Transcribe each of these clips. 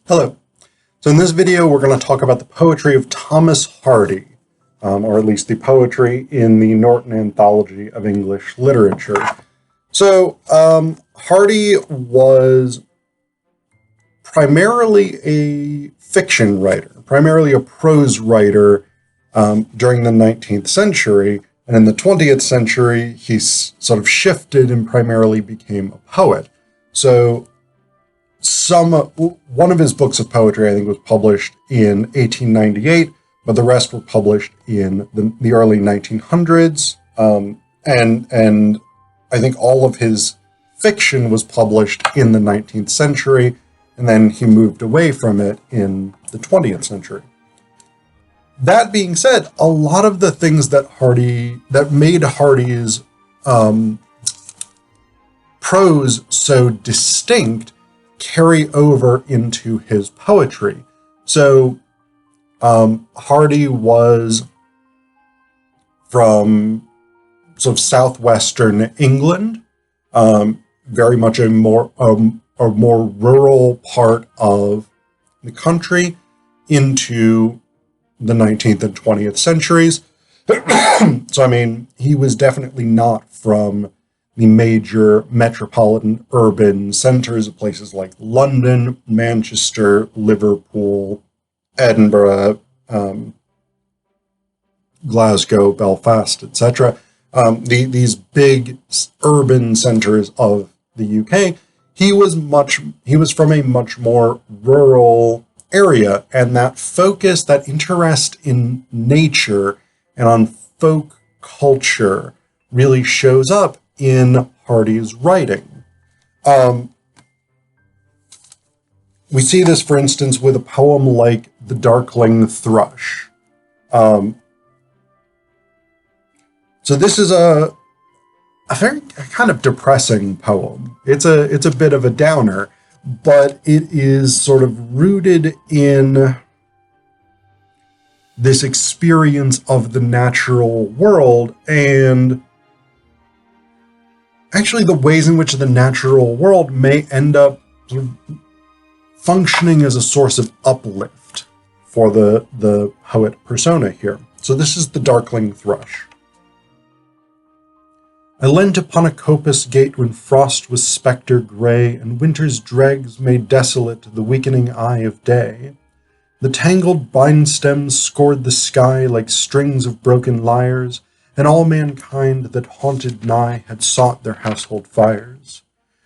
Hello. So in this video, we're going to talk about the poetry of Thomas Hardy, or at least the poetry in the Norton Anthology of English Literature. So Hardy was primarily a fiction writer, primarily a prose writer during the 19th century. And in the 20th century, he sort of shifted and primarily became a poet. So one of his books of poetry, I think, was published in 1898, but the rest were published in the early 1900s. And I think all of his fiction was published in the 19th century, and then he moved away from it in the 20th century. That being said, a lot of the things that made Hardy's prose so distinct carry over into his poetry. So Hardy was from sort of southwestern England, very much a more rural part of the country into the 19th and 20th centuries. So, I mean, he was definitely not from the major metropolitan urban centers of places like London, Manchester, Liverpool, Edinburgh, Glasgow, Belfast, etc. These big urban centers of the UK. He was from a much more rural area, and that focus, that interest in nature and on folk culture really shows up in Hardy's writing. We see this, for instance, with a poem like The Darkling Thrush. So this is a very kind of depressing poem. It's a bit of a downer, but it is sort of rooted in this experience of the natural world and actually the ways in which the natural world may end up sort of functioning as a source of uplift for the poet persona here. So this is The Darkling Thrush. I leant upon a coppice gate when frost was spectre gray, and winter's dregs made desolate the weakening eye of day. The tangled vine stems scored the sky like strings of broken lyres, and all mankind that haunted nigh had sought their household fires.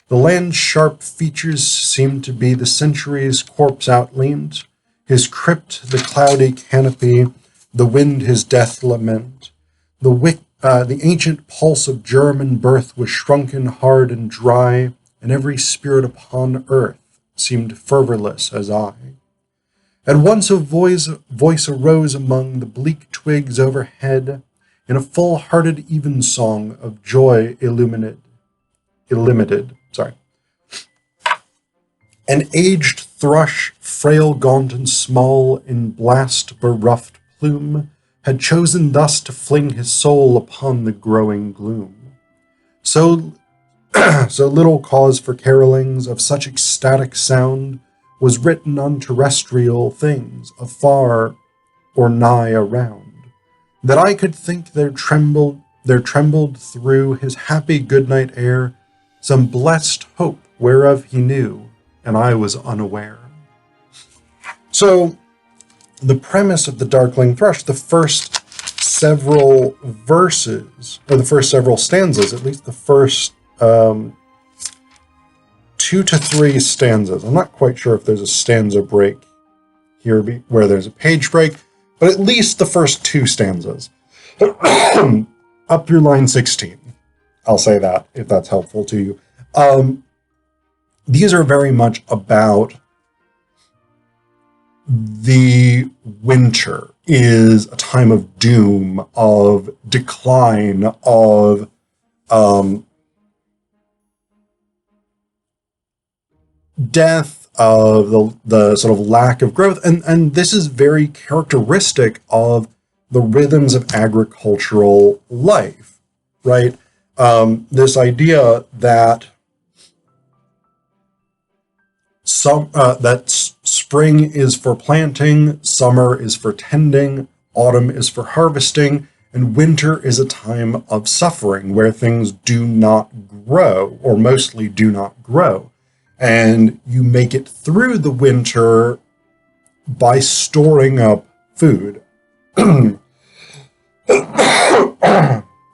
The land's sharp features seemed to be the century's corpse outleaned, his crypt the cloudy canopy, the wind his death lament. The ancient pulse of German birth was shrunken hard and dry, and every spirit upon earth seemed fervorless as I. At once a voice arose among the bleak twigs overhead, in a full-hearted evensong of joy illimited. An aged thrush, frail, gaunt, and small, in blast-beruffed plume, had chosen thus to fling his soul upon the growing gloom. So little cause for carolings of such ecstatic sound was written on terrestrial things, afar or nigh around, that I could think there trembled through his happy good-night air some blessed hope whereof he knew, and I was unaware. So the premise of The Darkling Thrush, the first several verses, or the first several stanzas, at least the first 2 to 3 stanzas. I'm not quite sure if there's a stanza break here where there's a page break, but at least the first 2 stanzas, up through line 16. I'll say that, if that's helpful to you. These are very much about the winter is a time of doom, of decline, of death, of the sort of lack of growth. And this is very characteristic of the rhythms of agricultural life, right? This idea that Spring is for planting, summer is for tending, autumn is for harvesting, and winter is a time of suffering where things do not grow, or mostly do not grow. And you make it through the winter by storing up food.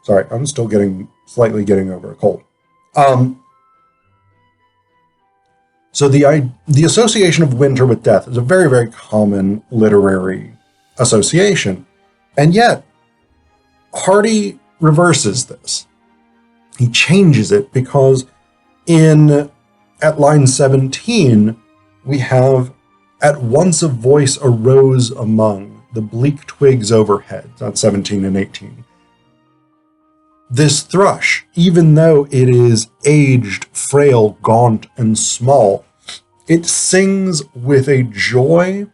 Sorry, I'm still slightly getting over a cold. So the association of winter with death is a very, very common literary association. And yet, Hardy reverses this. He changes it because at line 17, we have, "At once a voice arose among the bleak twigs overhead." That's 17 and 18. This thrush, even though it is aged, frail, gaunt, and small, it sings with a joy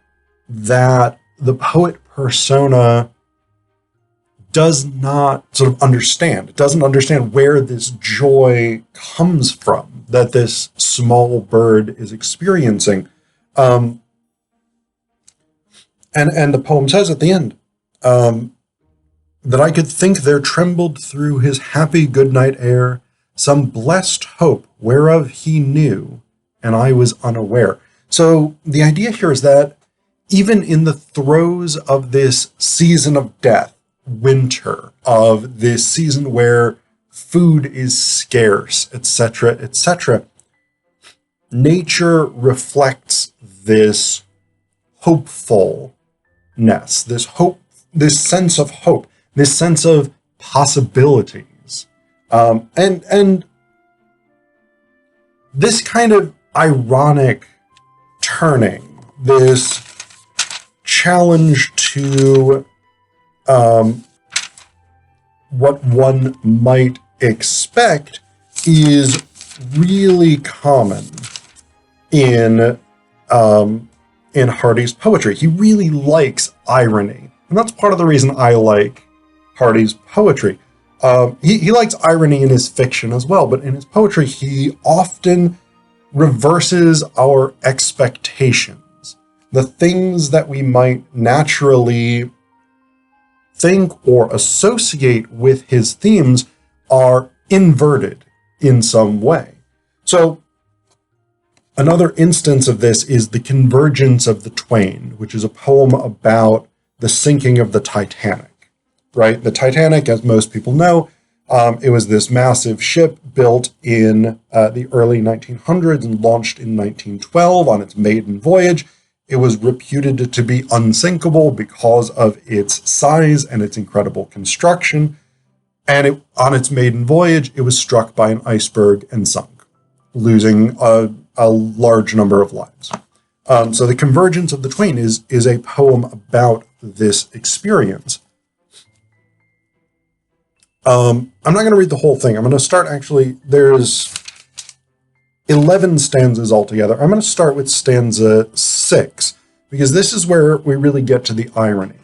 that the poet persona does not sort of understand. It doesn't understand where this joy comes from, that this small bird is experiencing. And the poem says at the end, that I could think there trembled through his happy good night air some blessed hope whereof he knew, and I was unaware. So the idea here is that even in the throes of this season of death, winter, of this season where food is scarce, etc., etc., nature reflects this hopefulness, this sense of hope, this sense of possibilities, and this kind of ironic turning, this challenge to what one might expect, is really common in Hardy's poetry. He really likes irony, and that's part of the reason I like Hardy's poetry. He likes irony in his fiction as well, but in his poetry, he often reverses our expectations. The things that we might naturally think or associate with his themes are inverted in some way. So another instance of this is The Convergence of the Twain, which is a poem about the sinking of the Titanic, right? The Titanic, as most people know, it was this massive ship built in the early 1900s and launched in 1912 on its maiden voyage. It was reputed to be unsinkable because of its size and its incredible construction. And on its maiden voyage, it was struck by an iceberg and sunk, losing a large number of lives. So The Convergence of the Twain is a poem about this experience. I'm not going to read the whole thing. I'm going to start, actually, there's 11 stanzas altogether. I'm going to start with stanza 6, because this is where we really get to the irony.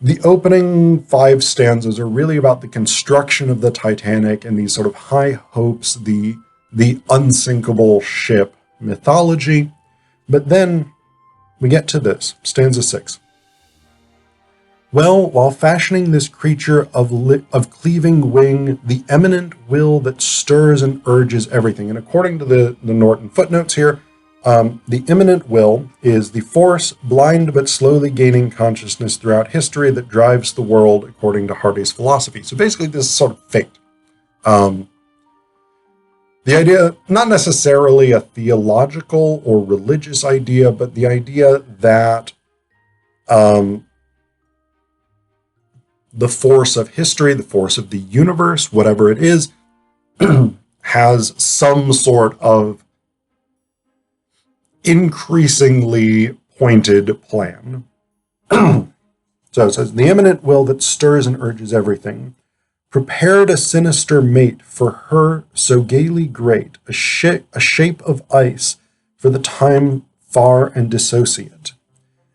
The opening 5 stanzas are really about the construction of the Titanic and these sort of high hopes, the unsinkable ship mythology. But then we get to this, stanza 6. Well, while fashioning this creature of cleaving wing, the eminent will that stirs and urges everything. And according to the Norton footnotes here, the immanent will is the force, blind but slowly gaining consciousness throughout history, that drives the world according to Hardy's philosophy. So basically this is sort of fate. The idea, not necessarily a theological or religious idea, but the idea that the force of history, the force of the universe, whatever it is, has some sort of increasingly pointed plan. So it says, the immanent will that stirs and urges everything, prepared a sinister mate for her so gaily great, a shape of ice for the time far and dissociate.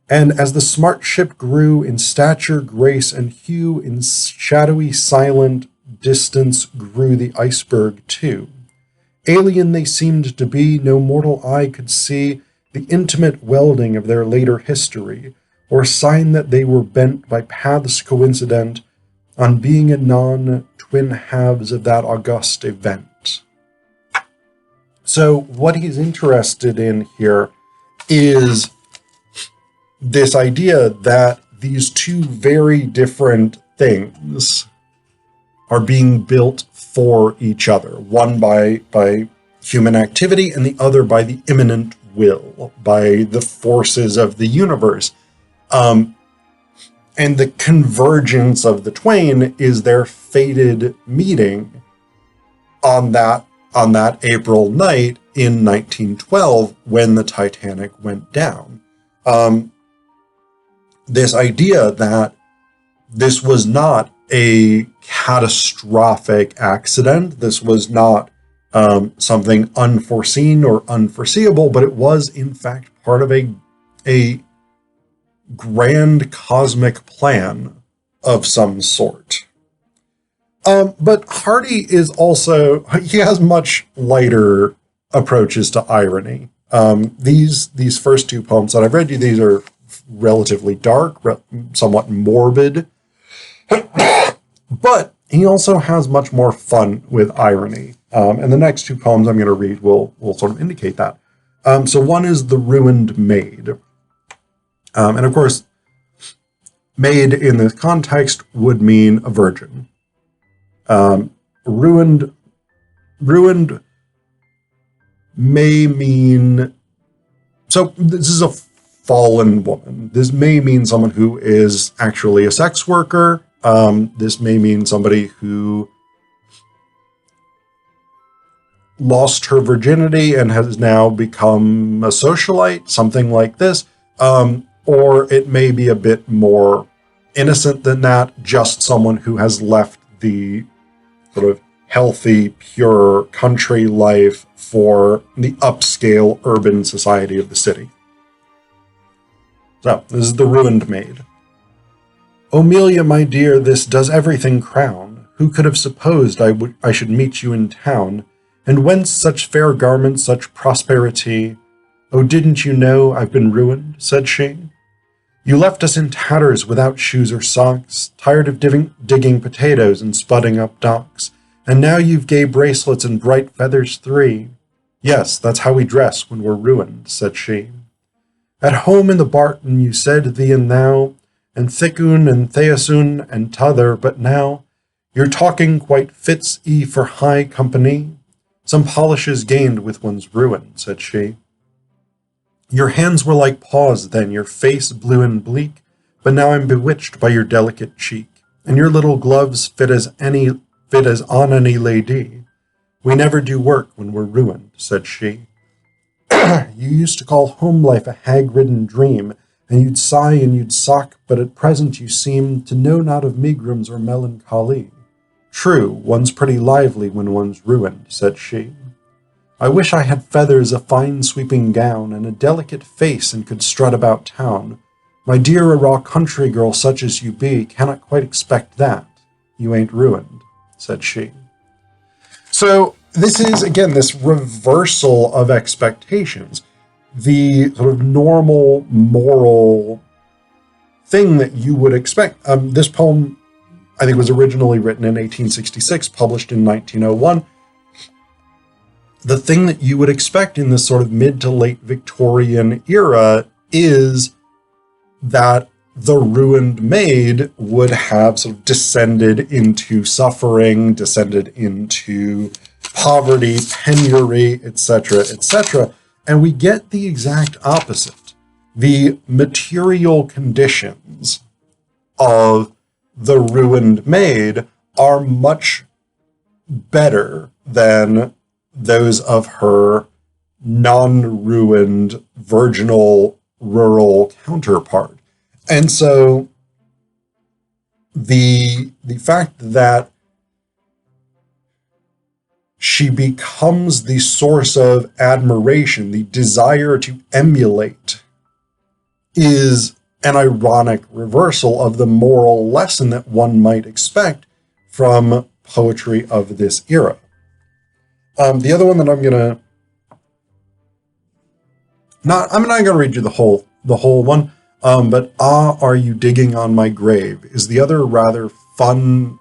And as the smart ship grew in stature, grace, and hue, in shadowy, silent distance grew the iceberg too. Alien they seemed to be, no mortal eye could see, the intimate welding of their later history, or sign that they were bent by paths coincident on being anon twin halves of that august event. So what he's interested in here is this idea that these two very different things are being built for each other, one by human activity and the other by the immanent will, by the forces of the universe. And the convergence of the twain is their fated meeting on that April night in 1912 when the Titanic went down. This idea that this was not a catastrophic accident, this was not something unforeseen or unforeseeable, but it was in fact part of a grand cosmic plan of some sort. But Hardy is also, he has much lighter approaches to irony. These first two poems that I've read you, these are relatively dark, somewhat morbid, but he also has much more fun with irony. And the next two poems I'm going to read will sort of indicate that. So one is The Ruined Maid. And of course, maid in this context would mean a virgin. Ruined may mean, so this is a fallen woman. This may mean someone who is actually a sex worker. This may mean somebody who lost her virginity and has now become a socialite, something like this. Or it may be a bit more innocent than that, just someone who has left the sort of healthy, pure country life for the upscale urban society of the city. So, this is The Ruined Maid. Amelia, my dear, this does everything crown. Who could have supposed I should meet you in town? And whence such fair garments, such prosperity? Oh, didn't you know I've been ruined? Said she. You left us in tatters without shoes or socks, tired of digging potatoes and spudding up docks, and now you've gay bracelets and bright feathers 3. Yes, that's how we dress when we're ruined, said she. At home in the barton you said thee and thou, and thickun and theasun and t'other, but now your talking quite fits for high company. Some polish is gained with one's ruin, said she. Your hands were like paws then, your face blue and bleak, but now I'm bewitched by your delicate cheek, and your little gloves fit as on any lady. We never do work when we're ruined, said she. You used to call home life a hag-ridden dream, and you'd sigh and you'd sock, but at present you seem to know not of megrims or melancholy. True, one's pretty lively when one's ruined, said she. I wish I had feathers, a fine sweeping gown, and a delicate face, and could strut about town. My dear, a raw country girl such as you be cannot quite expect that. You ain't ruined, said she. So this is, again, this reversal of expectations. The sort of normal moral thing that you would expect. This poem, I think, was originally written in 1866, published in 1901. The thing that you would expect in this sort of mid to late Victorian era is that the ruined maid would have sort of descended into suffering, descended into poverty, penury, etc., etc. And we get the exact opposite. The material conditions of the ruined maid are much better than those of her non-ruined, virginal, rural counterpart. And so the fact that she becomes the source of admiration, the desire to emulate, is an ironic reversal of the moral lesson that one might expect from poetry of this era. The other one that I'm going to I'm not going to read you the whole one, but "Ah, are you digging on my grave" is the other rather fun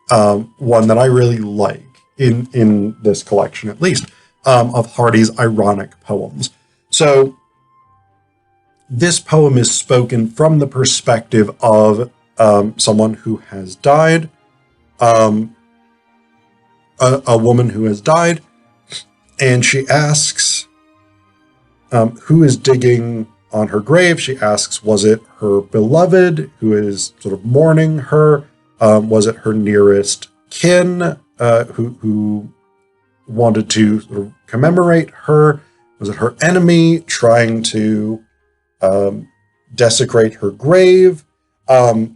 one that I really like in this collection, at least, of Hardy's ironic poems. So this poem is spoken from the perspective of someone who has died, a woman who has died, and she asks, who is digging on her grave? She asks, was it her beloved who is sort of mourning her? Was it her nearest kin who wanted to sort of commemorate her? Was it her enemy trying to desecrate her grave? So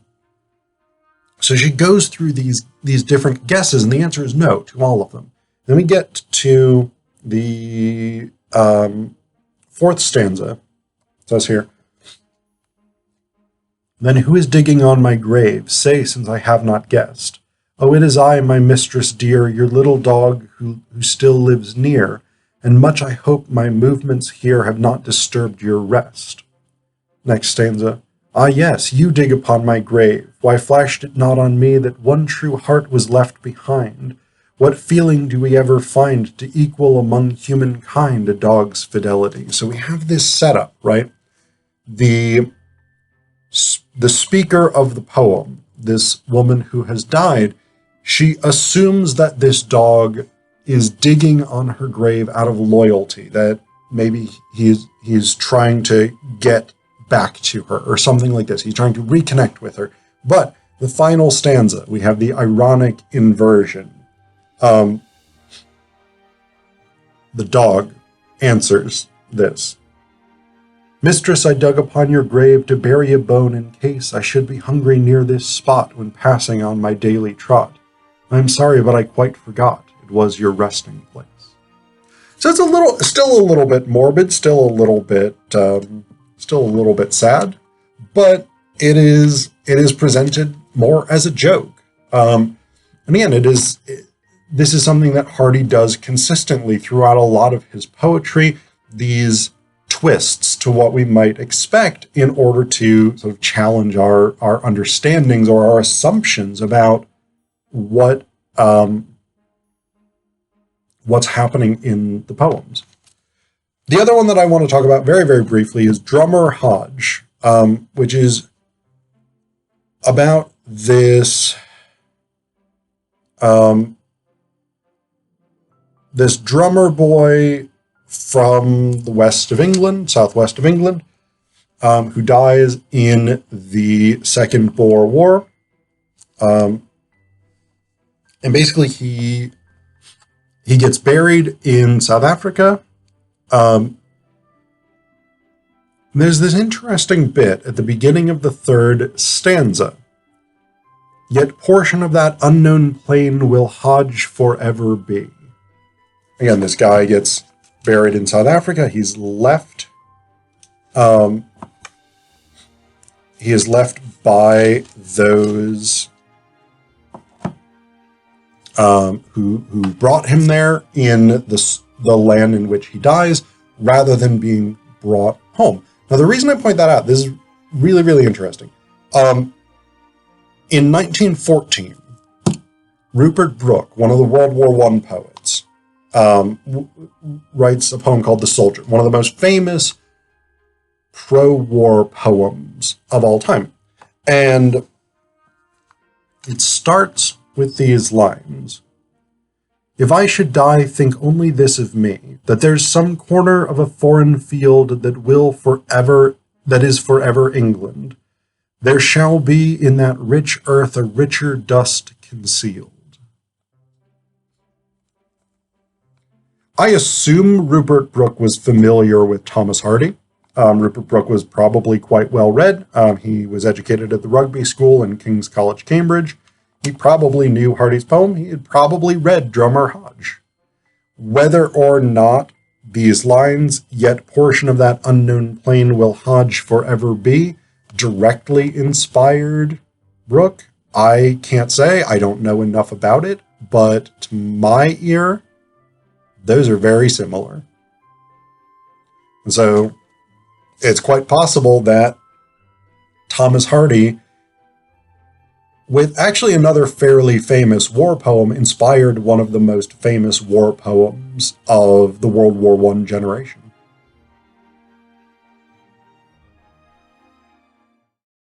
she goes through these different guesses, and the answer is no to all of them. Then we get to the fourth stanza. It says here, "Then who is digging on my grave? Say, since I have not guessed. Oh, it is I, my mistress dear, your little dog who still lives near, and much I hope my movements here have not disturbed your rest." Next stanza. "Ah, yes, you dig upon my grave. Why flashed it not on me that one true heart was left behind? What feeling do we ever find to equal among humankind a dog's fidelity?" So we have this setup, right? The speaker of the poem, this woman who has died, she assumes that this dog is digging on her grave out of loyalty, that maybe he's trying to get back to her or something like this. He's trying to reconnect with her. But the final stanza, we have the ironic inversion. The dog answers this. "Mistress, I dug upon your grave to bury a bone in case I should be hungry near this spot when passing on my daily trot. I am sorry, but I quite forgot it was your resting place." So it's still a little bit morbid, still a little bit sad, but it is presented more as a joke. And again, this is something that Hardy does consistently throughout a lot of his poetry. These twists to what we might expect in order to sort of challenge our understandings or our assumptions about what's happening in the poems. The other one that I want to talk about very, very briefly is Drummer Hodge, which is about this this drummer boy from the west of England, southwest of England, who dies in the Second Boer War. And basically he gets buried in South Africa. There's this interesting bit at the beginning of the third stanza. "Yet portion of that unknown plain will Hodge forever be." Again, this guy gets buried in South Africa. He's left. He is left by those who brought him there in the land in which he dies, rather than being brought home. Now, the reason I point that out, this is really, really interesting. In 1914, Rupert Brooke, one of the World War I poets, writes a poem called "The Soldier," one of the most famous pro-war poems of all time. And it starts with these lines. "If I should die, think only this of me, that there's some corner of a foreign field that is forever England. There shall be in that rich earth a richer dust concealed." I assume Rupert Brooke was familiar with Thomas Hardy. Rupert Brooke was probably quite well read. He was educated at the Rugby School and King's College, Cambridge. He probably knew Hardy's poem. He had probably read Drummer Hodge. Whether or not these lines, "Yet portion of that unknown plain will Hodge forever be," directly inspired Brooke, I can't say. I don't know enough about it, but to my ear, those are very similar. And so it's quite possible that Thomas Hardy, with actually another fairly famous war poem, inspired one of the most famous war poems of the World War I generation.